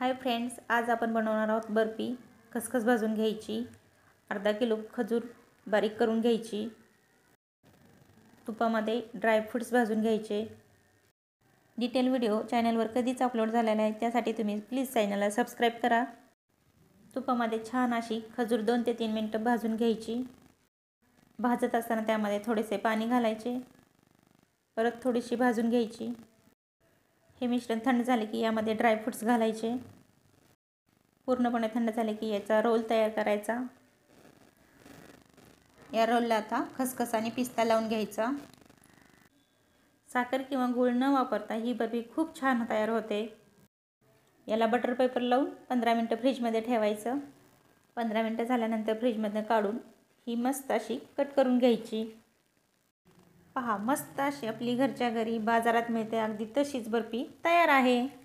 Hi friends, आज आपण बनवणार आहोत बर्फी। खसखस भाजून घ्यायची, अर्धा किलो खजूर बारीक करून घ्यायची, तुपामध्ये ड्रायफ्रूट्स भाजून घ्यायचे। डिटेल व्हिडिओ चॅनलवर कधीच अपलोड झालेला आहे, त्यासाठी तुम्ही प्लीज चॅनलला सबस्क्राईब करा। तुपामध्ये छान अशी खजूर 2 ते 3 मिनिटं भाजून घ्यायची। भाजत असताना त्यामध्ये थोडेसे पाणी घालायचे, परत थोडीशी भाजून घ्यायची। हे मिश्रण थंड झाले की यामध्ये ड्रायफ्रूट्स घालायचे। पूर्णपणे थंड झाले की याचा रोल तयार करायचा। या रोलला आता खसखस आणि पिस्ता लावून घ्यायचा। साखर किंवा गूळ न वापरता ही बर्फी खूप छान तयार होते। याला बटर पेपर लावून 15 मिनिटं फ्रीजमध्ये ठेवायचं। 15 मिनिटं झाल्यानंतर फ्रीजमधून काढून ही मस्त अशी कट करून घ्यायची। पहा, मस्त अशी आपली घरच्या घरी बाजारात मिळते अगदी तशीच बर्फी तयार आहे।